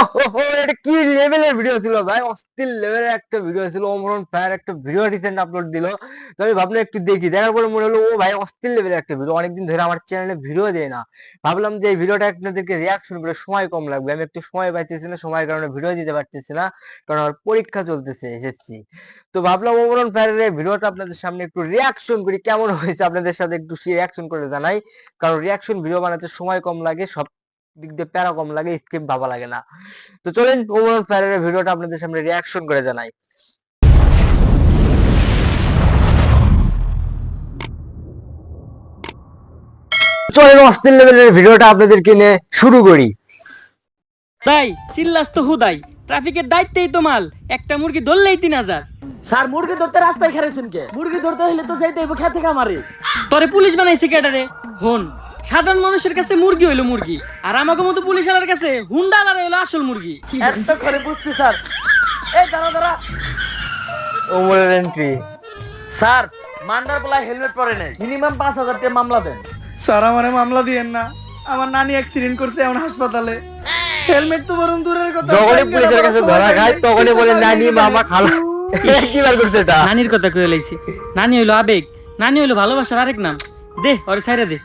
এটা কি লেভেলের ভিডিও ছিল ভাই, অস্থির লেভেলের একটা ভিডিও ছিল। ওমরন ফায়ার একটা ভিডিও রিসেন্ট আপলোড দিল, তো আমি ভাবলাম একটু দেখি। দেখার পরে মনে হলো ও ভাই অস্থির লেভেলের একটা ভিডিও, অনেকদিন ধরে আমার চ্যানেলে ভিডিও দেয় না। ভাবলাম যে এই ভিডিওটা আপনাদেরকে রিয়াকশন করে সময় কম লাগবে, আমি একটু সময় পাইতেছি না, সময়ের কারণে ভিডিও দিতে পারতেছি না, কারণ আমার পরীক্ষা চলতেছে এসএসসি। তো ভাবলাম ওমরন ফায়ারের এই ভিডিওটা আপনাদের সামনে একটু রিয়াকশন করি, কেমন হয়েছে আপনাদের সাথে একটু রিয়াকশন করে জানাই। কারণ রিয়াকশন ভিডিও বানাতে সময় কম লাগে, সব দিক দিয়ে প্যারা কম লাগে, স্ক্রিপ্ট ভাবা লাগে না। তো চলেন ওমরন ফায়ারের ভিডিওটা আপনাদের সামনে রিয়াকশন করে জানাই। চলেন অস্থির লেভেলের ভিডিওটা আপনাদেরকে নিয়ে শুরু করি। তাই চিল্লাস তো হুদাই, ট্রাফিকের দায়িত্বেই তো মাল, একটা মুরগি ধরলেই 3000। স্যার মুরগি ধরতে রাস্তায় খারেছেন কে? মুরগি ধরতে হলে তো যাইতে হইব খেতে খামারে। তোরে পুলিশ বানাইছে কেডারে? হন, সাধারণ মানুষের কাছে মুরগি হইলো মুরগি, আর আমাকে মতো পুলিশ আলার কাছে হুন্ডা আলার হইলো আসল মুরগি। এত করে বুঝছি স্যার। এই দাঁড়া দাঁড়া। ওমরের এন্ট্রি। স্যার মান্ডার বলা হেলমেট পরে নাই, মিনিমাম 5000 টাকা মামলা দেন। স্যার আমারে মামলা দিয়েন না, আমার নানি অ্যাক্সিডেন্ট করতে এমন হাসপাতালে। হেলমেট তো বরং দূরের কথা, যখনই পুলিশের কাছে ধরা খায় তখনই বলে নানি মামা খালা। কি বার করছে এটা? নানির কথা কয়ে লাইছি। নানি হইলো আবেগ, নানি হইলো ভালোবাসার আরেক নাম। দে ওরে ছাইরা দে।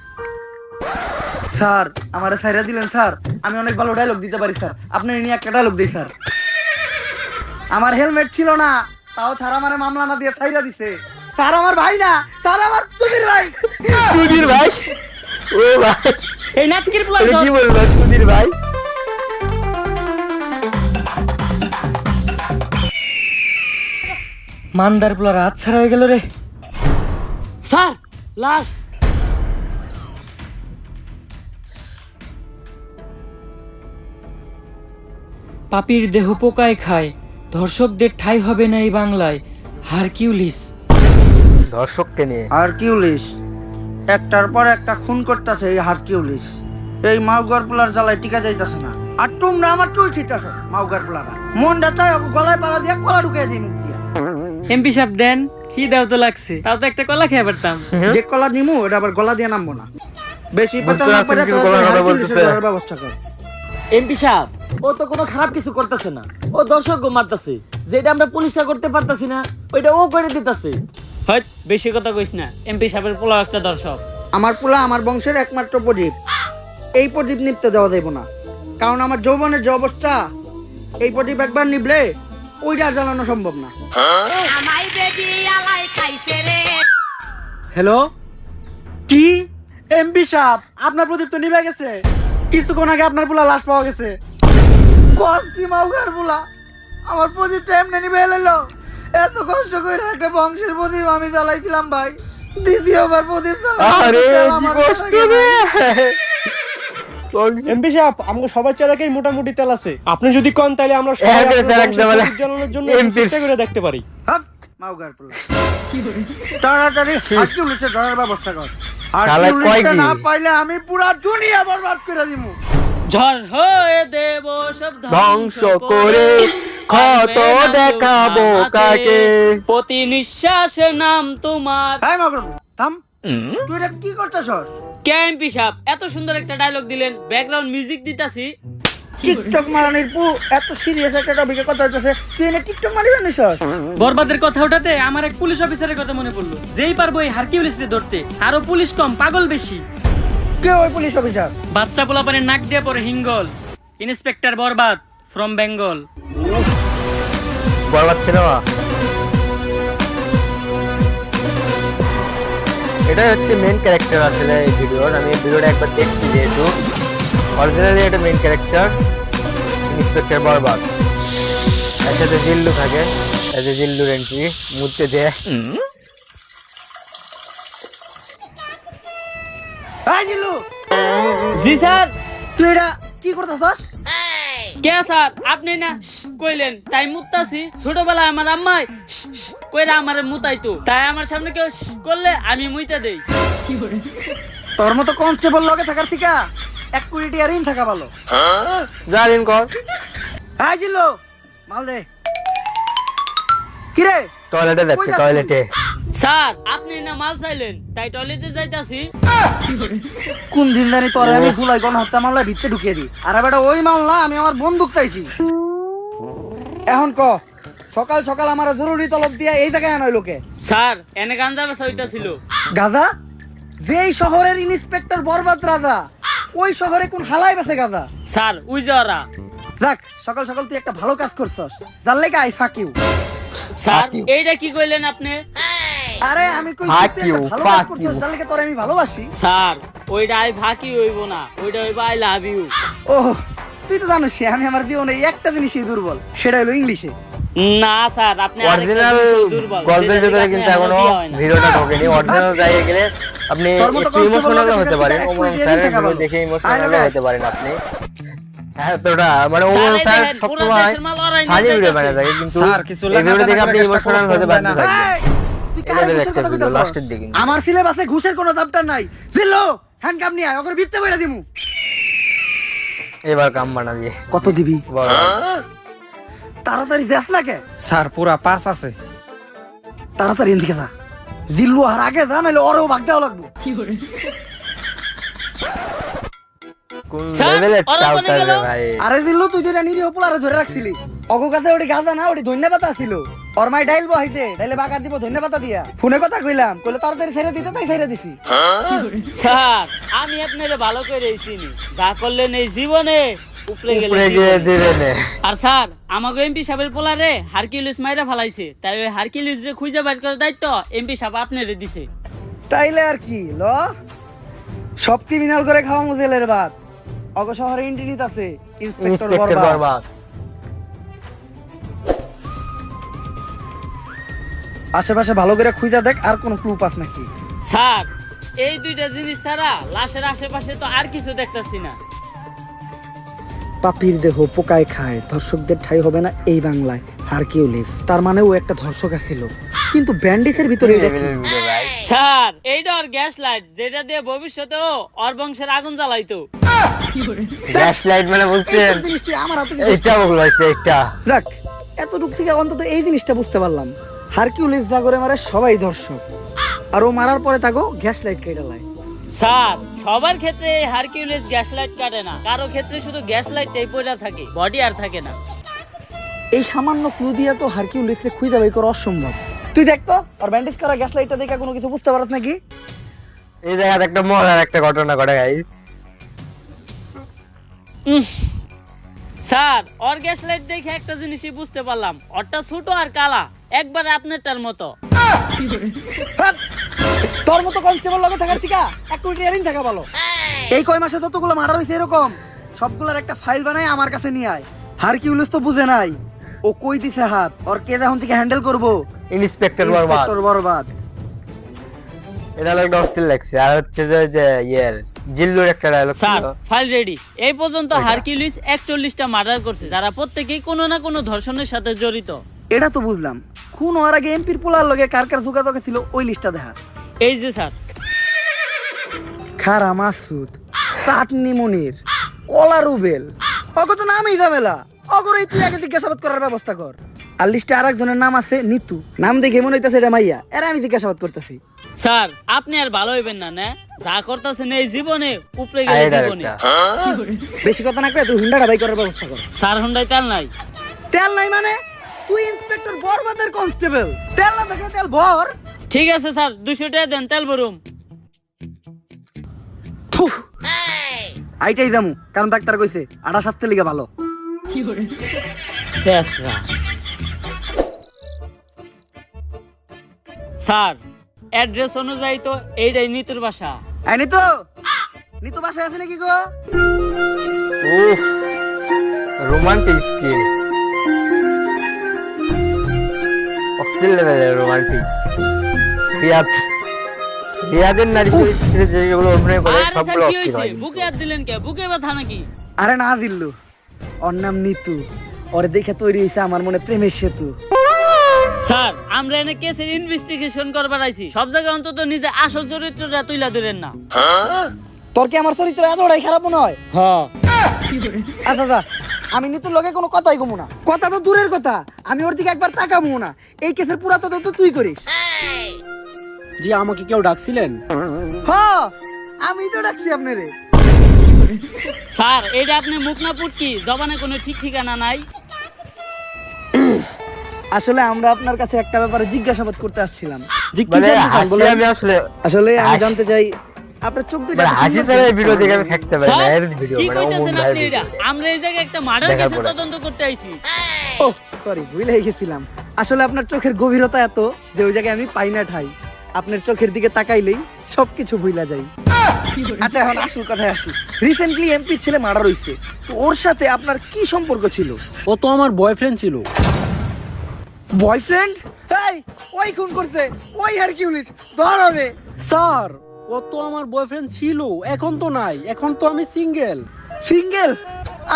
স্যার আমারে ছাইরা দিলেন স্যার, আমি অনেক ভালো ডায়লগ দিতে পারি স্যার, আপনি নিয়ে একটা ডায়লগ দিই স্যার। আমার হেলমেট ছিল না, তাও ছাড়া আমারে মামলা না দিয়ে ছাইরা দিছে। স্যার আমার ভাই না, স্যার আমার চুদির ভাই। সুধীর ভাই, ও ভাই এই নাটকের প্লাস এটা কি বলবো, সুধীর ভাই। মান্দার পোলার হাত ছাড়া হয়ে গেল রে। স্যার লাশ। পাপির দেহ পোকায় খায়, ধর্ষকদের ঠাঁই হবে না এই বাংলায়। হারকিউলিস। দর্শককে নিয়ে হারকিউলিস একটার পর একটা খুন করতেছে এই হারকিউলিস। এই মাউগার পোলার জ্বালায় টিকা যাইতাছে না, আর তোমরা আমার টুই ছিটাছ মাউগার পোলারা। মনটা চাই গলায় পালা দিয়ে কলা ঢুকিয়ে দিই মুখ দিয়ে। এমপি সাহেব দেন, কি দাও তো লাগছে, তাও তো একটা কলা খেয়ে পারতাম। যে কলা নিমু এটা আবার গলা দিয়ে নামবো না, বেশি পাতা না পড়ে তো ব্যবস্থা কর। এমপি সাহেব ও তো কোনো খারাপ কিছু করতেছে না, ও দর্শক মারতেছে। যেটা আমরা পুলিশরা করতে পারতাছি না ওইটা ও করে দিতেছে। হয়ত বেশি কথা কইস না, এমপি সাহেবের পোলা একটা দর্শক। আমার পোলা আমার বংশের একমাত্র প্রদীপ, এই প্রদীপ নিপতে দেওয়া যাইব না, কারণ আমার যৌবনের যে অবস্থা, এই প্রদীপ একবার নিবলে ওইটা জ্বালানো সম্ভব না। হ্যালো, কি এমপি সাহেব আপনার প্রদীপ তো নিভে গেছে, কিছুক্ষণ আগে আপনার পোলা লাশ পাওয়া গেছে। কস কি মাউগার পোলা, আমার প্রদীপটা এমনি নিভে এলো। এত কষ্ট করে একটা বংশের প্রদীপ আমি জ্বালাইছিলাম ভাই, দ্বিতীয়বার প্রদীপ আরে কি কষ্ট রে। এমপি সাহেব আমাকে সবার চালাকেই মোটামুটি তেল আছে, আপনি যদি কোন তাহলে আমরা সবাই জ্বালানোর জন্য চেষ্টা করে দেখতে পারি। মাউগার পোলা তাড়াতাড়ি হারকিউলিসে ধরার ব্যবস্থা কর। শালা কয় হারকিউলিসটা কি? না পাইলে আমি পুরা দুনিয়া বরবাদ করে দিব। ঝড় হয়ে দেব সব ধ্বংস করে ক্ষত দেখাবো কাকে। প্রতি নিঃশ্বাসে নাম তোমার। হ্যাঁ মাউগার থাম, তুই এটা কি করতেছস? এমপি সাহেব এত সুন্দর একটা ডায়লগ দিলেন, ব্যাকগ্রাউন্ড মিউজিক দিতাছি। টিকটক মারানির পু এত সিরিয়াস একটা টপিকে কথা হইতেছে, তুই এনে টিকটক মারিবে নিছস? বরবাদের কথা ওঠাতে আমার এক পুলিশ অফিসারের কথা মনে পড়লো, যেই পারবো এই হারকিউলিসকে ধরতে। আরো পুলিশ কম, পাগল বেশি। কে ওই পুলিশ অফিসার? বাচ্চা পোলাপানের নাক দিয়ে পরে হিঙ্গল। Inspector Borbaad from Bengal. Borbaad cinema, এটা হচ্ছে মেইন ক্যারেক্টার আসলে এই ভিডিওর। আমি এই ভিডিওটা একবার দেখছি, যেহেতু অরিজিনালি এটা মেইন ক্যারেক্টার ইন্সপেক্টর বরবাদ। একসাথে জিল্লু থাকে, এই যে জিল্লুর এন্ট্রি মুহূর্তে দেয়। এই জিল্লু, জি স্যার। তুই এটা কি করতেছস? কে স্যার আপনি না কইলেন তাই মুতাছি। ছোটবেলায় আমার আম্মাই কইরা আমারে মুতাইতো, তাই আমার সামনে কেউ করলে আমি মুইতা দেই। তোর মতো কনস্টেবল লগে থাকার থেকে 1 কোটি টাকা ঋণ থাকা ভালো। জানিন কর এই জিল্লু মাল দে। কি রে টয়লেটে যাচ্ছে, টয়লেটে। স্যার আপনি না মাল চাইলেন তাই টয়লেটে যাইতাছি। কোন দিন জানি তোরে আমি ধুলাই গণহত্যা মামলায় ভিতরে ঢুকিয়ে দিই। আরে বেটা ওই মামলা আমি আমার বন্দুক চাইছি। এখন ক সকাল সকাল আমার জরুরি তলব দিয়া এই জায়গায় আনাই লোকে স্যার এনে গাঞ্জা বেচা হইতাছিল। গাদা যেই শহরের ইন্সপেক্টর বরবাদ রাজা ওই শহরে কোন হালাই বেছে গাদা? স্যার উই যাওয়ারা। যাক সকাল সকাল তুই একটা ভালো কাজ করছস, যার লেগে আই ফাক ইউ। স্যার এইটা কি কইলেন আপনি? আরে আমি কই Fuck তুই একটা you, ভালো কাজ fuck করছস, you. যার লেগে তোরে আমি ভালোবাসি। স্যার ওইটা আই ফাঁকি হইব না, ওইটা হইব আই লাভ ইউ। ও তুই তো জানিস আমি আমার জীবনে একটা জিনিসই দুর্বল, সেটা হলো ইংলিশে। না স্যার আপনি আরেকটা অরিজিনাল জিনিসে দুর্বল। গল্পের যেটা ভিতরে থেকে কিন্তু আপনার এখনো বিয়ে হয় না। ভিডিওটা ঢোকেনি। অরিজিনাল যাইয়ে গেলে আপনি তোর মতো একটু constable ইমোশনাল লোকের হতে কাছে পারেন, এক ওমর কোটি স্যারের টাকা ভিডিও পাবো। দেখে আয় ইমোশনাল লোকে। হতে পারেন আপনি। হ্যাঁ তোটা মানে স্যার, ওমর এই স্যার দেখেন, পুরো সবসময় দেশের মাল ওরাই নিয়ে ফানি ভিডিও যাইতাছে। বানায় থাকে, কিন্তু স্যার, কিছু এই ভিডিও দেখে আপনি লাগাতার ইমোশনাল একটা হতে কষ্ট বাধ্য করবেন না। থাকবেন। তুই এটা কার দেখে ঘুষের একটা কথা ভিডিও কইতাছস? লাস্টের দিকে। আমার সিলেবাসে ঘুষের কোনো চাপটার নাই। জিল্লো হ্যান্ডকাপ নিয়ে আয়, ওকে ভিত্তে বইরা দিমু। এবার কাম বানা দিয়ে কত দিবি? বড় তাড়াতাড়ি দেখ না কে, স্যার পুরা পাস আছে। তাড়াতাড়ি এদিকে যা। জিল্লু আর আগে যা, নাহলে ওরও ভাগ দেওয়া লাগবো। কোন স্যার, লেভেলের ওরা কোনে টাউটার গেল? রে ভাই। আরে জিল্লু তুই যেটা নিরীহ পোলারে ধরে রাখছিলি, অগো কাছে ওটি গাঁদা না, ওটি ধন্যবাদ ছিল। ওর মাই ডাইল বহাইতে, ডাইলে বাগার দিব ধন্যবাদ দিয়া। ফোনে কথা কইলাম, কইলে তাড়াতাড়ি ছেড়ে দিতে, তাই ছেড়ে দিছি। স্যার আমি আপনারে ভালো করে চিনি, যা করলেন এই জীবনে উপরে গেলে উপরে গিয়ে জীবনে। দিবে নে। আর স্যার আমাকে এমপি সাহেবের পোলারে হারকিউলিস মাইরা ফালাইছে, তাই ওই হারকিউলিস রে খুঁজে বাইর করার দায়িত্ব এমপি সাহেব আপনারে দিছে। তাইলে আর কি ল, সব ক্রিমিনাল করে খাওয়া মুজেলের ভাত। অগো শহরে ইন্টিনিত আছে ইন্সপেক্টর ইন্সপেক্টর বরবাদ। বরবাদ। আশেপাশে ভালো করে খুঁজা দেখ, আর কোনো ক্লু পাস নাকি? স্যার এই দুইটা জিনিস ছাড়া লাশের আশেপাশে তো আর কিছু দেখতাছি না। পাপির দেহ পোকায় খায়, ধর্ষকদের ঠাই হবে না এই বাংলায়। হারকিউলিস তার মানে ও একটা ধর্ষক ছিল, কিন্তু ব্যান্ডিসের ভিতরে এটা কি? লেভেলের ভিডিও ভাই। স্যার এইটা ওর গ্যাস লাইট, যেটা দিয়ে ভবিষ্যতেও ওর বংশের আগুন জ্বালাইতো। গ্যাস লাইট মানে বলছেন এইসব জিনিস তুই আমার হাতে দিছিস। এইটা বল হইছে এইটা। যাক এতটুক থেকে অন্তত এই জিনিসটা বুঝতে পারলাম, হারকিউলিস যা করে মারে সবাই ধর্ষক, আর ও মারার পরে তাকে গ্যাস লাইট কেটে লাই। স্যার সবার ক্ষেত্রে এই হারকিউলিস গ্যাস লাইট কাটে না, কারো ক্ষেত্রে শুধু গ্যাস লাইটটাই পড়া থাকে, বডি আর থাকে না। এই সামান্য ক্লু দিয়া তো হারকিউলিসকে খুঁজে বের করা অসম্ভব। তুই দেখ তো আর ব্যান্ডেজ করা গ্যাস লাইটটা দেখে কোনো কিছু বুঝতে পারছ নাকি? এই জায়গাতে একটা মজার একটা ঘটনা ঘটে গাইস। স্যার ওর গ্যাস লাইট দেখে একটা জিনিসই বুঝতে পারলাম, ওরটা ছোট আর কালা, একবারে আপনারটার মতো। হ্যাঁ, তোর মতো কনস্টেবল লগে থাকার থেকে এক কোটি ইয়ারিং থাকা ভালো। এই কয় মাসে যতগুলো মার্ডার হয়েছে এরকম সবগুলোর একটা ফাইল বানাই আমার কাছে নিয়ে আয়। হারকিউলিস তো বুঝে নাই ও কই দিছে হাত, ওর কে যখন থেকে হ্যান্ডেল করবো। ইন্সপেক্টর বরবাদ। ইন্সপেক্টর বরবাদ। এটা হলো একটা অস্থির লাগছে। আর হচ্ছে যে ইয়ের জিল্লুর একটা ডায়লগ স্যার ছিল। File ready. এই পর্যন্ত হারকিউলিস 41টা মার্ডার করছে, যারা প্রত্যেকেই কোনো না কোনো ধর্ষণের সাথে জড়িত। এটা তো বুঝলাম, খুন হওয়ার আগে এমপির পোলার লগে কার কার যোগাযোগ ছিল ওই লিস্টটা দেখা। এই যে স্যার, খারা মাসুদ, চাটনি মনির, কলা রুবেল, অগত নামই ঝামেলা। অগরই তুই আগে জিজ্ঞাসাবাদ করার ব্যবস্থা কর। আর লিস্টে আর একজনের নাম আছে নিতু, নাম দেখে মনে হইতাছে এটা মাইয়া, এরা আমি জিজ্ঞাসাবাদ করতেছি। স্যার আপনি আর ভালো হইবেন না, না যা করতেছেন এই জীবনে উপরে গেলে আইডার জীবনে। একটা। বেশি কথা না কয়ে তুই হুন্ডাটা বাই করার ব্যবস্থা কর। স্যার হুন্ডাই তেল নাই। তেল নাই মানে? তুই ইন্সপেক্টর বরবাদের কনস্টেবল, তেল না থাকলে তেল ভর। ঠিক আছে স্যার 200 টাকা দেন, তেল ভরুম। থু, আইটাই যামু, কারণ ডাক্তার কইছে আটা স্বাস্থ্যের লিগে ভালো। শেষরা। স্যার অ্যাড্রেস অনুযায়ী তো এইটাই নিতুর বাসা। এই নিতু, নিতু বাসায় আছে নাকি গো? উফ রোমান্টিক স্কিল, অস্থির লেভেলের রোমান্টিক। রিয়াদের নারী চরিত্রে যেগুলো অভিনয় করে আরে স্যার সবগুলো কি অস্থির হইছে, হয়। বুকে হাত দিলেন কে? বুকে ব্যথা নাকি? আরে না দিল্লু, ওর নাম নিতু, ওরে দেখে তৈরি হয়েছে আমার মনে প্রেমের সেতু। স্যার আমরা এনে কেসের ইনভেস্টিগেশন করবার আইছি, সব জায়গায় অন্তত নিজে আসল চরিত্রটা তুইলা ধরেন না। তোর কি আমার চরিত্র এতটাই খারাপ মনে হয়? হ্যাঁ আচ্ছা আচ্ছা, আমি নিতুর লগে কোনো কথাই কমু না। কথা তো দূরের কথা, আমি ওর দিকে একবার তাকামু না। এই কেসের পুরা তদন্ত তুই করিস। জি, আমাকে কেউ ডাকছিলেন? হ্যাঁ, আমি তো ডাকছি আপনারে। স্যার এটা আপনি মুখ না পুটকি, জবানে কোনো ঠিক ঠিকানা নাই। আসলে আমরা আপনার কাছে একটা ব্যাপারে জিজ্ঞাসাবাদ করতে আসছিলাম। জি, কি মানে জানতে চান হাসি বলেন? আমি আসলে আসলে আমি হাসি- জানতে চাই আপনার চোখ দুটো মানে এত হাসি সুন্দর ছাড়া কেন? এই ভিডিও দেখে আমি থাকতে পারি না। স্যার এর ভিডিও কি মানে ও কইতাছেন মন আপনি ভাই এটা? আমরা এই জায়গায় একটা মার্ডার দেখার কেসের পরে। তদন্ত করতে আইছি। ও সরি, ভুলে গেছিলাম। আসলে আপনার চোখের গভীরতা এত যে ওই জায়গায় আমি পাই না ঠাই। আপনার চোখের দিকে তাকাইলেই সবকিছু ভুলা যায়। আচ্ছা, এখন আসল কথায় আসি। রিসেন্টলি এমপির ছেলে মার্ডার হইছে, তো ওর সাথে আপনার কি সম্পর্ক ছিল? ও তো আমার বয়ফ্রেন্ড ছিল। বয়ফ্রেন্ড? এই, ওই খুন করছে, ওই হারকিউলিস, ধরো রে। স্যার, ও তো আমার বয়ফ্রেন্ড ছিল, এখন তো নাই, এখন তো আমি সিঙ্গেল। সিঙ্গেল?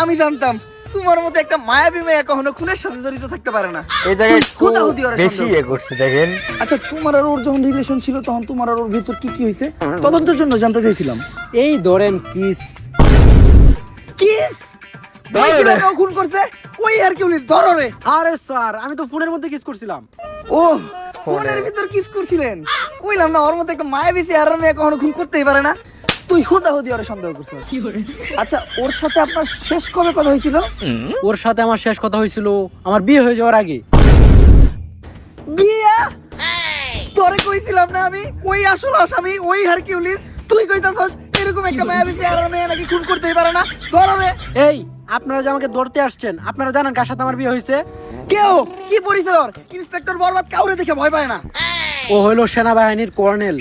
আমি জানতাম তোমার মতো একটা মায়াবী মেয়ে কখনো খুনের সাথে জড়িত থাকতে পারে না। এই জায়গায় তুই হুদাহুদি ওরে বেশি সন্দেহ ইয়ে করছিস। করছে দেখেন। আচ্ছা, তোমার আর ওর যখন রিলেশন ছিল তখন তোমার আর ওর ভিতর কি কি হয়েছে তদন্তের জন্য জানতে চাইছিলাম। এই ধরেন কিস। কিস? ধরো ওই রে। ছেলেটাও খুন করছে, ওই হারকিউলিস, ধরো রে। আরে স্যার, আমি তো ফোনের মধ্যে কিস করছিলাম। ও, ফোনের ভিতর কিস করছিলেন? কইলাম না ওর মতো একটা মায়াবী চেহারার মেয়ে কখনো খুন করতেই পারে না। তুই হুদাহুদি ওরে সন্দেহ করছিস। আচ্ছা, ওর সাথে আপনার শেষ কবে কথা হয়েছিল? ওর সাথে আমার শেষ কথা হয়েছিল আমার বিয়ে হয়ে যাওয়ার আগে। বিয়া? তোরে কইছিলাম না আমি ওই আসল আসামি, ওই হারকিউলিস? তুই কইতাছস এরকম একটা মায়াবী চেহারার মেয়ে নাকি খুন করতেই পারে না? ধরো রে। এই, আপনারা যে আমাকে ধরতে আসছেন, আপনারা জানেন কার সাথে আমার বিয়ে হয়েছে? কেউ কি পরিচয় ওর? ইন্সপেক্টর বরবাদ কাউরে দেখে ভয় পায় না। ও হলো সেনাবাহিনীর কর্নেল।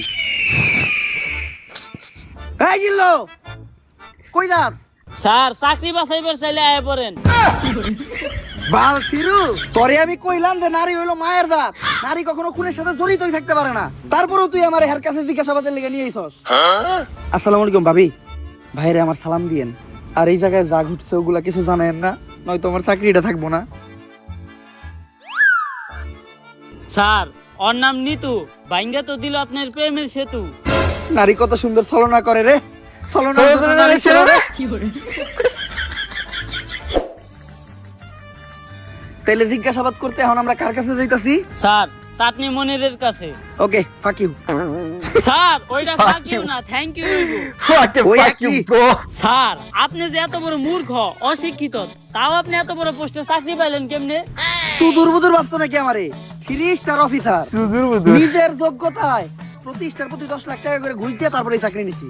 এই জিল্লো, কই যাস? স্যার চাকরি বাছাইবার চাইলে আয় পড়েন। বাল ফিরু, তোরে আমি কইলাম যে নারী হইলো মায়ের দাঁত, নারী কখনো খুনের সাথে জড়িতই থাকতে পারে না। তারপরেও তুই আমার হের কাছে জিজ্ঞাসাবাদের লেগে নিয়ে আইছস। আসসালামু আলাইকুম ভাবি, ভাইরে আমার সালাম দিয়েন। আর এই জায়গায় যা ঘটছে ওগুলা কিছু জানেন না, নয়তো আমার চাকরিটা থাকবো না। স্যার ওর নাম নিতু, বাইঙ্গা তো দিল আপনার প্রেমের সেতু। নারী কত সুন্দর ছলনা করে রে, ছলনা ছলনা করে নারী ছিল রে। তাইলে জিজ্ঞাসাবাদ করতে এখন আমরা কার কাছে যাইতাছি? স্যার চাটনি মনিরের কাছে। ওকে, ফাক ইউ। স্যার ওইটা ফাক ইউ না, থ্যাংক ইউ হইব। What the ওই fuck you একই। bro? স্যার আপনি যে এত বড় মূর্খ অশিক্ষিত, তাও আপনি এত বড় পোস্টে চাকরি পাইলেন কেমনে? সুদূর বুদুর ভাবছো নাকি আমারে? 3 স্টার অফিসার, সুদূর বুদূর। নিজের যোগ্যতায় প্রতি স্টার প্রতি 10 লাখ টাকা করে ঘুষ দিয়ে তারপরে এই চাকরি নিছি।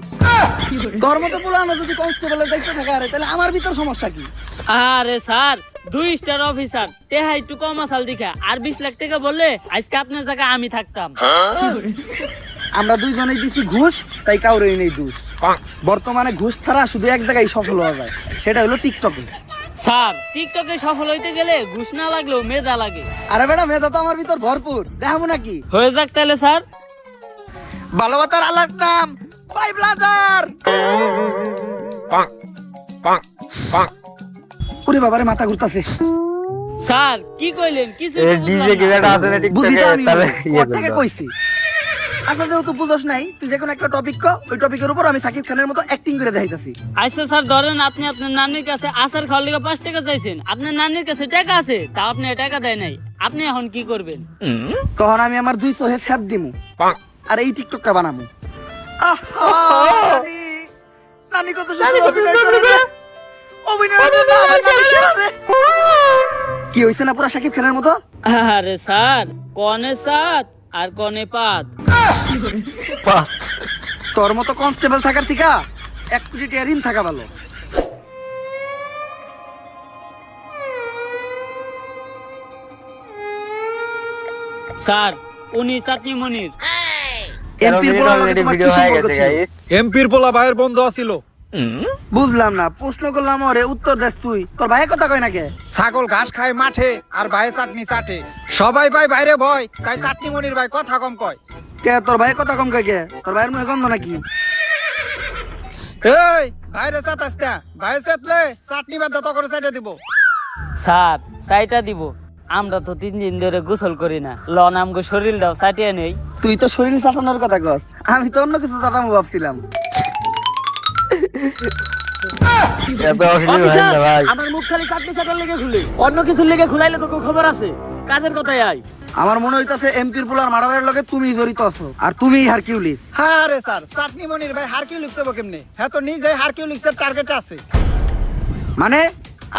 তোর মতো পুরানো যদি কনস্টেবলের দায়িত্ব থাকে আরে, তাহলে আমার ভিতর সমস্যা কি? আরে স্যার 2 স্টার অফিসার, টেহা একটু কম আসাল দিখা, আর 20 লাখ টাকা বললে আজকে আপনার জায়গায় আমি থাকতাম। আমরা দুইজনেই দিছি ঘুষ, তাই কাউরেই নেই দোষ। বর্তমানে ঘুষ ছাড়া শুধু এক জায়গায় সফল হওয়া যায়, সেটা হলো টিকটকে। স্যার টিকটকে সফল হইতে গেলে ঘুষ না লাগলেও মেধা লাগে। আরে বেটা, মেধা তো আমার ভিতর ভরপুর, দেখাবো নাকি? হয়ে যাক তাহলে স্যার। ভালোবাসার আল্লাহর নাম, বাই ব্লাদার। ওরে বাবারে, মাথা ঘুরতাছে। স্যার কি কইলেন কিছু এই ডিজে কি একটা আছে না বুঝি টিকটকে, তো আমি, তাহলে ইয়ে ওর থেকে করলো। কইছি। আচ্ছা, যেহেতু বুঝোস নাই, তুই যে কোনো একটা টপিক কর, ওই টপিকের উপর আমি সাকিব খানের মতো অ্যাক্টিং করে দেখাইতাছি। আচ্ছা স্যার ধরেন আপনি আপনার নানির কাছে আচার খাওয়ার লিগে 5 টাকা চাইছেন, আপনার নানির কাছে টাকা আছে, তাও আপনি টাকা দেয় নাই, আপনি এখন কি করবেন? তখন আমি আমার 2 চোহে ছ্যাপ দিমু আর এই টিকটকটা বানামু। আহা, নানি, নানি কত সুন্দর অভিনয় করে রে। অভিনয়ের জন্য আমার নানি সেরা রে। কি হইছে না পুরা সাকিব খানের মতো? আরে স্যার কনে সাত আর কনে পাত। বাহ, তোর মতো কনস্টেবল থাকার থেকে 1 কোটি টাকা ঋণ থাকা ভালো। স্যার উনি চাটনি মনির। এমপির তেরো পোলার লগে মিনিট তোমার কি ভিডিও হয়ে সম্পর্ক গেছে ছিল? guys। এমপির পোলা ভাইয়ের বন্ধু আছিল। বুঝলাম না, প্রশ্ন করলাম ওরে, উত্তর দেস তুই। তোর ভাই কথা কয় নাকি? ছাগল ঘাস খায় মাঠে আর ভাই চাটনি চাটে। সবাই ভাই বাইরে ভয়, তাই চাটনি মনির ভাই কথা কম কয়। কে তোর ভাই কথা কম কয় কে? তোর ভাইয়ের মুখে গন্ধ নাকি? এই ভাইরে চাটাস না, ভাই চাটলে চাটনি বাদ তো করে চাটে দিব। স্যার চাইটা দিব, আমরা তো 3 দিন ধরে গোসল করি না, লন আমগো শরীর দাও চাটিয়ে নেই। তুই তো শরীর চাটানোর কথা কস, আমি তো অন্য কিছু চাটামো ভাবছিলাম। এত অশ্লীল হয় না ভাই। আমার মুখ খালি চাটনি চাটার লেগে খুলে, অন্য কিছুর লেগে খুলাইলে তো খবর আছে। কাজের কথাই আয়। আমার মনে হইতাছে এমপির পোলার মার্ডারের লগে তুমি জড়িত আছো আর তুমি হারকিউলিস। হ্যাঁ রে স্যার, চাটনি মনির ভাই হারকিউলিক্স হবো কেমনে? হ্যাঁ তো নিজে হারকিউলিক্সের টার্গেটে আছে। মানে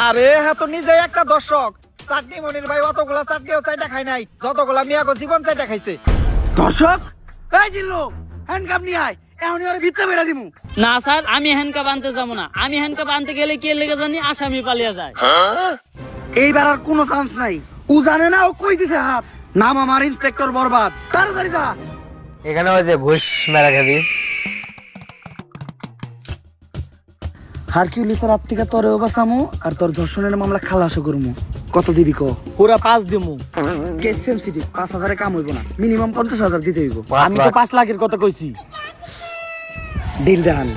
আরে হ্যাঁ তো নিজে একটা দর্শক। চাটনি মনির ভাই অতগুলা চাটনিও চাইটা খায় নাই যতগুলা মিয়াগো জীবন চাইটা খাইছে। দর্শক এই জিল্লু হ্যান্ডকাপ নিয়ে আয়, এখনই ওরে ভিতরে বেড়া দিমু। না স্যার, আমি হ্যান্ডকাপ আনতে যাবো না। আমি হ্যান্ডকাপ আনতে গেলে কে লেগে জানি আসামি পালিয়ে যায়। এইবার আর কোনো চান্স নাই। ও জানে না ও কই দিছে হাত। নাম আমার ইন্সপেক্টর বরবাদ, তাড়াতাড়ি যা। এখানে ওই যে ঘুষ মেরা খাবি। হারকিউলিসের হাত থেকে তোরেও বাঁচামু আর তোর ধর্ষণের মামলা খালাসও করমু। কত দিবি ক? পুরা 5 দিমু। কেস সেনসিটিভ, 5,000 কাম হইব না, মিনিমাম 50,000 দিতে হইব। আমি তো 5 লাখের কথা কইছি। Deal done.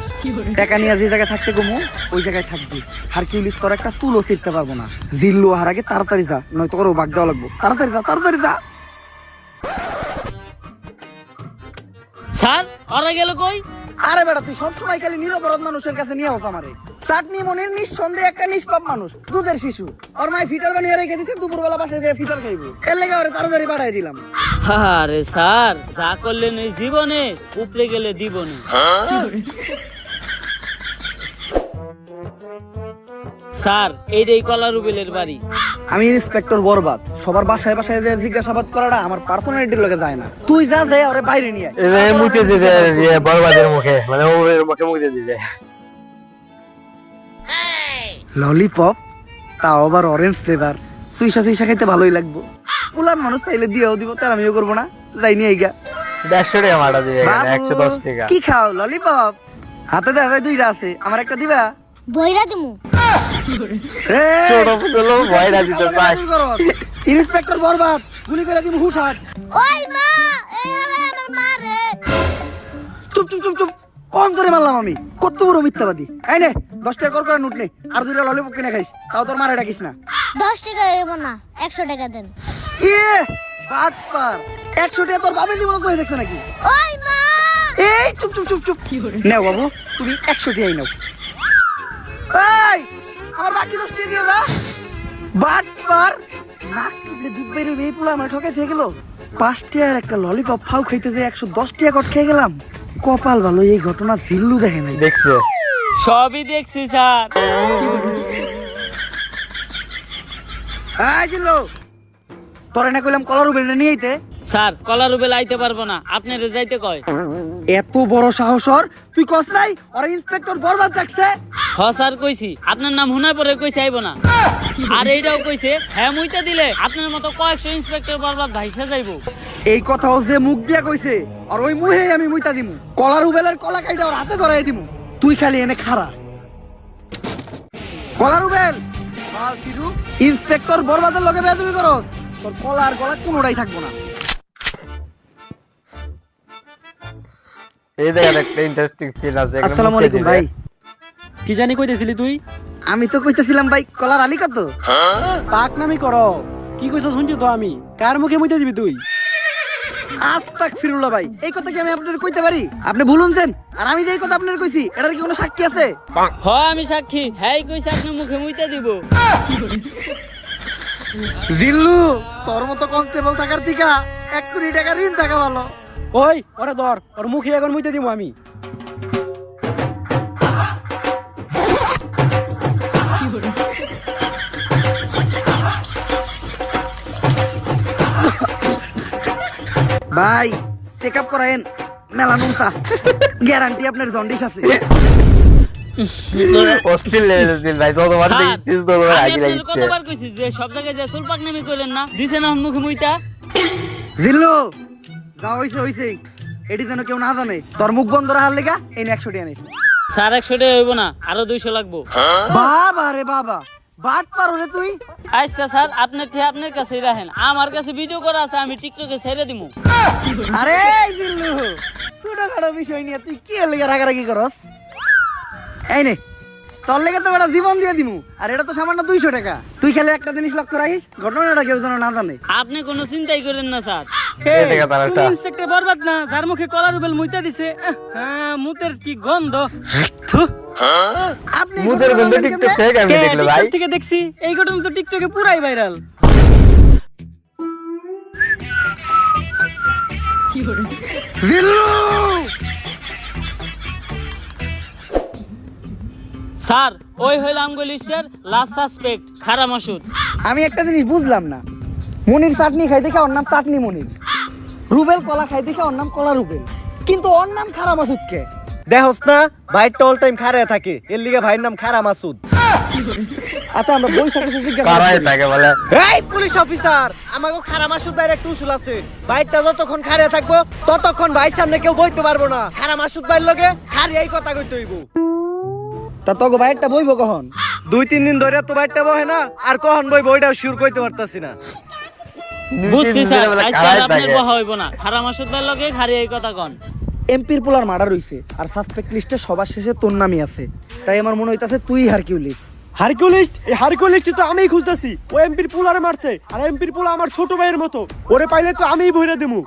টাকা নিয়ে যে জায়গায় থাকতে গমু ওই জায়গায় থাকবি। হারকিউলিস তোর একটা তুলও ছিঁড়তে পারবো না। জিল্লু হার আগে তাড়াতাড়ি যা, নয়তো ওরও ভাগ দেওয়া লাগবো। তাড়াতাড়ি যা, তাড়াতাড়ি যা। স্যার, ওরা গেল কই? আরে বেটা তুই সবসময় খালি নিরপরাধ মানুষের কাছে নিয়ে আস আমারে। চাটনি মনির নিঃসন্দেহে একটা নিষ্পাপ মানুষ, দুধের শিশু। ওর মায় ফিটার বানিয়ে রেখে দিতে, দুপুরবেলা বাসায় যেয়ে ফিটার খাইবো। এর লেগে ওরে তাড়াতাড়ি পাঠাই দিলাম। আরে স্যার, যা করলেন এই জীবনে উপরে গেলে দিবনে। স্যার, এইটাই কলা রুবেলের বাড়ি। আমি ইন্সপেক্টর বরবাদ। সবার বাসায় বাসায় যে জিজ্ঞাসাবাদ করাটা আমার পার্সোনালিটির লগে যায় না। তুই যা যাই ওরে বাইরে নিয়ে আয়। এই মুখে দিতে বরবাদের মুখে, মানে ওর মুখে মুখে দিতে। ললিপপ, তাও আবার অরেঞ্জ ফ্লেভার। সুইসা সুইসা খাইতে ভালোই লাগবো। পুলার মানুষ চাইলে দিয়েও দিব, তার আমিও করবো না। যাই নিয়ে আইগা। 150 টাকা মারা দিবে, বাবু, 110 টাকা। কি খাও? ললিপপ হাতে দেখা যায় 2টা আছে, আমার একটা দিবা? বইরা দিমু। এই, ছোট পুতলো ভয়রা দিতে পায়। ইন্সপেক্টর বরবাদ, গুলি করে দিমু, হুটহাট। ওই মা, এই হালাই আমার মা রে। চুপ চুপ চুপ চুপ। কোন ধরে মারলাম আমি? কত বড় মিথ্যাবাদী। এই নে 10 টাকা করে নোট নে, আর 2টা ললিপপ কিনে খাইস, তাও তোর মারে ডাকিস না। 10 টাকা হইব না, 100 টাকা দেন। ইয়ে বাটপার, 100 টাকা তোর বাবা দিব না, তুই দেখছ নাকি? ওই মা, এই চুপ চুপ চুপ চুপ। নাও বাবু, তুমি 100 টাকাই নাও। এই আমার বাকি 10 টাকা দিয়ে দাও। বাটপার, নাক টিপলে দুধ বেরিয়ে এই পোলা আমার ঠকে থেকে গেল। 5 টাকার একটা ললিপপ ফাউ খাইতে যে 110 টাকা কট খেয়ে গেলাম। কপাল ভালো, এই ঘটনা জিল্লু দেখে নাই। দেখছো? সবই দেখছি স্যার। এই জিল্লু, তোরে না কইলাম কলার উপরে নিয়ে আইতে। স্যার, কলা রুবেল আইতে পারবো না, আপনারে যাইতে কয়। এত বড় সাহস ওর, তুই কস নাই আর ইন্সপেক্টর বরবাদ ডাকছে? হ স্যার কইছি, আপনার নাম হুনার পরে কইছে আইব না। আর এইটাও কইছে হ্যাঁ মুইতে দিলে আপনার মতো কয়েকশো ইন্সপেক্টর বরবাদ ভাইসা যাইবো। এই কথাও যে মুখ দিয়া কইছে, আর ওই মুহে আমি মুইতা দিমু। কলার উবেলের কলা কাইটা ওর হাতে ধরাই দিমু। তুই খালি এনে খাড়া। কলার উবেল বাল ফিরু, ইন্সপেক্টর বরবাদের লগে বেয়াদবি করস, তোর কলা আর গলা কোনোটাই থাকবো না। এই জায়গায় একটা ইন্টারেস্টিং সিন আছে। এখানে আসসালামু মুখে আলাইকুম দিবে। ভাই। কি জানি কইতেছিলি তুই? আমি তো কইতেছিলাম ভাই, কলার আলি কত? পাক নামি করো। কি কইছ শুনছি তো আমি। কার মুখে মুইতে দিবি তুই? আস্তাক ফিরুল্লাহ ভাই, এই কথা কি আমি আপনাদের কইতে পারি? আপনি ভুলুনছেন, আর আমি যে এই কথা আপনাদের কইছি এটার কি কোনো সাক্ষী আছে? হ আমি সাক্ষী, হ্যাঁ কইছে আপনার মুখে মুইতে দিব। জিল্লু, তোর মতো কনস্টেবল থাকার থেকে 1 কোটি টাকা ঋণ থাকা ভালো। ওই ওরে ধর, ওর মুখে এখন মুইতে দিব আমি। ভাই চেক আপ করায়েন, মেলানুনতা গ্যারান্টি আপনার জন্ডিস আছে। অস্থির লেভেলের দিন ভাই, যতবার স্যার, দেখছিস ততবার আমি হাসি আপনার লাগছে। কতবার কইছি যে সব জায়গায় যে সুলপাক নামি কইলেন না, দিছে না মুখে মুইতা। জিল্লু, যা হইছে হইছে, এটি যেন কেউ না জানে। তোর মুখ বন্ধ রাখার লেগা এই 100 টাকা নে। স্যার 100 টাকা হইব না, আরো 200 লাগবো। বাবা রে বাবা, বাট পারো রে তুই। আচ্ছা স্যার, আপনার ঠিক আপনার কাছেই রাখেন, আমার কাছে ভিডিও করা আছে, আমি টিকটকে ছেড়ে দিমু। আরে জিল্লু, ছোটখাটো বিষয় নিয়ে তুই কি লেগে রাগারাগি করস? এই নে, তোর লেগে তো বেটা জীবন দিয়ে দিমু, আর এটা তো সামান্য 200 টাকা। তুই খালি একটা জিনিস লক্ষ্য রাখিস, ঘটনাটা কেউ যেন না জানে। আপনি কোনো চিন্তাই করেন না স্যার। এই দেখা তার একটা ইন্সপেক্টর বরবাদ না, যার মুখে কলার রুবেল মুইতা দিছে। হ্যাঁ, মুতের কি গন্ধ। থু। আপনি এই মুদের ঘটনা গন্ধ জানলেন টিকটক কেমনে? থেকে আমি দেখলে ভাই। টিকটক থেকে দেখছি, এই ঘটনা তো টিকটকে পুরাই ভাইরাল। জিল্লু স্যার ওই হইল আমগো লিস্টের লাস্ট সাসপেক্ট খারা মাসুদ। আমি একটা জিনিস বুঝলাম না, মনির চাটনি খাই দেখে ওর নাম চাটনি মনির, রুবেল কলা খাই দেখে ওর নাম কলা রুবেল, কিন্তু ওর নাম খারা মাসুদ কে? দেখোস না ভাইটা অল টাইম খাড়ায় থাকে, এর লিগে ভাইয়ের নাম খারা মাসুদ। আচ্ছা আমরা বই সাথে জিজ্ঞাসা কারাই করি। থাকে বলে এই পুলিশ অফিসার, আমাকে খারা মাসুদ ভাইয়ের একটা উসুল আছে, ভাইটা যতক্ষণ খাড়ায় থাকবো ততক্ষণ ভাইয়ের সামনে কেউ বইতে পারবো না। খারা মাসুদ ভাইয়ের লগে খারি এই কথা কইতে হইব। তা তোকে বাইরটা বইবো কখন? 2-3 দিন ধরে তো ভাইটা বহে না, আর কখন বই বইটাও শিওর কইতে পারতাছি না। বুঝছি স্যার, আজকে কারাই আর আপনার থাকে বহা হইব না। খারা মাসুদ ভাইয়ের লগে খারি এই কথা কন। এমপির পোলার মার্ডার হইছে আর সাসপেক্ট লিস্টে সবার শেষে তোর নামই আছে, তাই আমার মনে হইতাছে তুই হারকিউলিস। হারকিউলিস্ট, এই হারকিউলিস্ট তো আমিই খুঁজতেছি। ও এমপির পোলারে মারছে, আর এমপির পোলা আমার ছোট ভাইয়ের মতো, ওরে পাইলে তো আমিই ভইরা দেবো।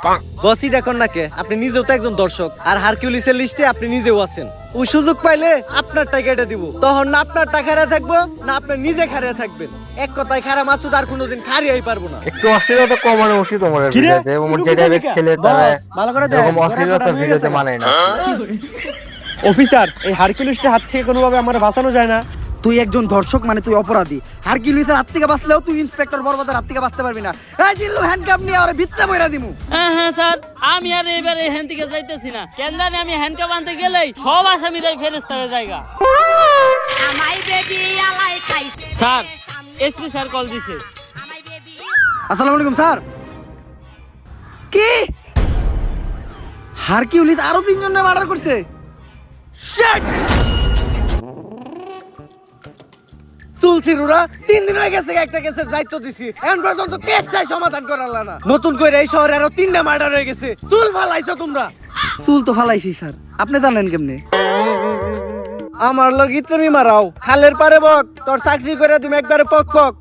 বসই দেখুন না কে, আপনি নিজেও তো একজন দর্শক, আর হারকিউলিসের লিস্টে আপনি নিজেও আছেন। ও সুযোগ পাইলে আপনার টাকাটা দিব, তখন না আপনার টাকা হারিয়ে থাকবো না আপনি নিজে হারিয়ে থাকবেন। এক কথায় খারা মাসুদ আর কোনোদিন খারিয়াই পারবো না। একটু অশ্লীলতা কমানো উচিত তোমার কিরে? ভিডিওতে, ওমর এরকম যে টাইপের কথা ছেলে বস, তারা ভালো করে দেখ, এরকম ঘোড়া অশ্লীলতা ফোড়া হয়ে ভিডিওতে গেছে। মানায় না। অফিসার, এই হারকিউলিস্টের হাত থেকে কোনোভাবে আমার বাঁচানো যায় না? তুই একজন ধর্ষক মানে তুই অপরাধী, হারকিউলিসের হাত থেকে বাঁচলেও তুই ইন্সপেক্টর বরবাদের হাত থেকে বাঁচতে পারবি না। এই জিল্লু হ্যান্ডকাপ নিয়ে ওরে ভিত্তে বইরা দিমু। হ্যাঁ হ্যাঁ স্যার, আমি আর এবারে এখান থেকে যাইতেছি না। কেন জানি আমি হ্যান্ডকাপ আনতে গেলেই সব আসামিরাই ফেরেস্তা হয়ে জায়গা। স্যার, এসপি স্যার কল দিছে। আসসালামু আলাইকুম স্যার। কি হারকিউলিস আরো 3 জনের মার্ডার করছে? শিট! চুলছিরুরা 3 দিন হয়ে গেছে একটা কেসের দায়িত্ব দিছি, এখন পর্যন্ত কেসটাই সমাধান করালা না। নতুন করে এই শহরে আরো 3টা মার্ডার হয়ে গেছে। চুল ফালাইছো তোমরা। চুল তো ফালাইছি স্যার, আপনি জানেন কেমনে? আমার লগি তুমি মারাও, খালের পারে বক, তোর চাকরি করে দিম একবারে পক পক।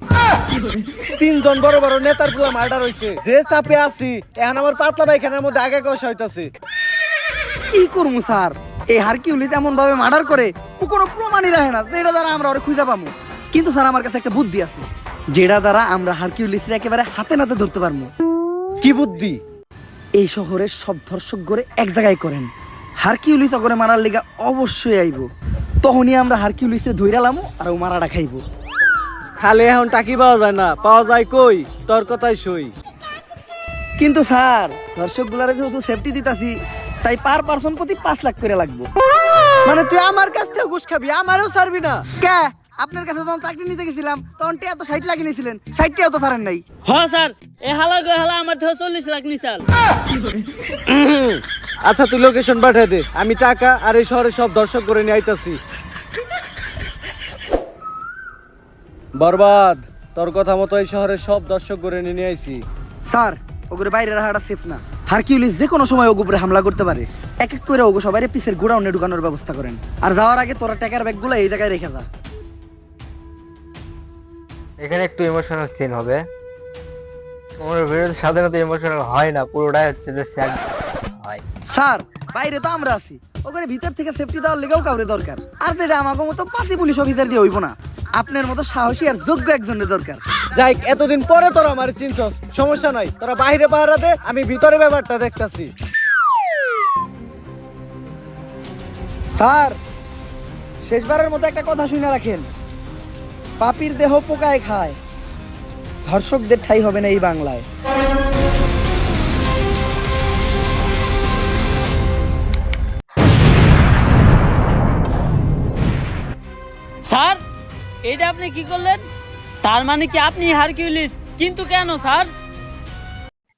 3 জন বড় বড় নেতার পুরো মার্ডার হইছে, যে চাপে আছি এখন আমার পাতলা পায়খানার মধ্যে আগে কষ হইতাছে। কি করবো স্যার, এই হারকিউলিস এমন ভাবে মার্ডার করে ও কোনো প্রমাণই রাখে না যেটা দ্বারা আমরা ওরে খুঁজে পাবো। কিন্তু স্যার আমার কাছে একটা বুদ্ধি আছে, যেটা দ্বারা আমরা হারকিউলিসকে একেবারে হাতে নাতে ধরতে পারবো। কি বুদ্ধি? এই শহরের সব ধর্ষক গড়ে এক জায়গায় করেন, হারকিউলিস করে মারার লিগা অবশ্যই আইব, তখনই আমরা হারকিউলিসে ধইরালামু আর ও মারাটা খাইব। খালে এখন টাকি পাওয়া যায় না, পাওয়া যায় কই? তোর কথাই সই। কিন্তু স্যার ধর্ষক গুলারে যেহেতু সেফটি দিতাছি, তাই পার পারসন প্রতি 5 লাখ করে লাগবে। মানে তুই আমার কাছ থেকে ঘুষ খাবি, আমারও ছাড়বি না? কে আপনার কাছে যখন চাকরি নিতে গেছিলাম তখন টিয়া তো 60 লাখ নিয়েছিলেন, 60 টিয়াও তো ছাড়েন নাই। হ্যাঁ স্যার, এ হালা গো হালা আমার থেকে 40 লাখ নিছাল। আচ্ছা তুই লোকেশন পাঠিয়ে দে, আমি টাকা আর এই শহরে সব দর্শক করে নিয়ে আইতাছি। বরবাদ, তোর কথা মতো এই শহরের সব দর্শক করে নিয়ে আইছি। স্যার ওগুলো বাইরে রাখাটা সেফ না, হারকিউলিস যে কোনো সময় ওগুলো উপরে হামলা করতে পারে। এক এক করে ওগো সবাই পিসের গোডাউনে ঢুকানোর ব্যবস্থা করেন, আর যাওয়ার আগে তোরা টাকার ব্যাগগুলো এই জায়গায় রেখে যা। এখানে একটু ইমোশনাল সিন হবে। আমার ভিডিওতে সাধারণত ইমোশনাল হয় না, পুরোটাই হচ্ছে যে স্যাড হয়। স্যার বাইরে তো আমরা আছি, ওখানে ভিতর থেকে সেফটি দেওয়ার লেগেও কাউরে দরকার, আর যেটা আমাকে মতো 5 পুলিশ অফিসার দিয়ে হইব না, আপনার মতো সাহসী আর যোগ্য একজনের দরকার। যাই, এতদিন পরে তোরা আমার চিনছস, সমস্যা নাই, তোরা বাইরে পাহারা দে, আমি ভিতরে ব্যাপারটা দেখতাছি। স্যার শেষবারের মতো একটা কথা শুনে রাখেন, পাপির দেহ পোকায় খায়, ধর্ষকদের ঠাই হবে না এই বাংলায়। স্যার, এটা আপনি কি করলেন? তার মানে কি আপনি হারকিউলিস? কিন্তু কেন স্যার?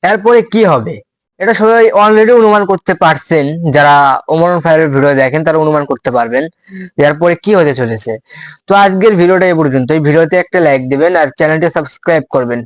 এরপরে কি হবে এটা সবাই অলরেডি অনুমান করতে পারছেন, যারা ওমরন ফায়ারের ভিডিও দেখেন তারা অনুমান করতে পারবেন এরপরে কি হতে চলেছে। তো আজকের ভিডিওটা এই পর্যন্ত। এই ভিডিওতে একটা লাইক দিবেন আর চ্যানেলটি সাবস্ক্রাইব করবেন।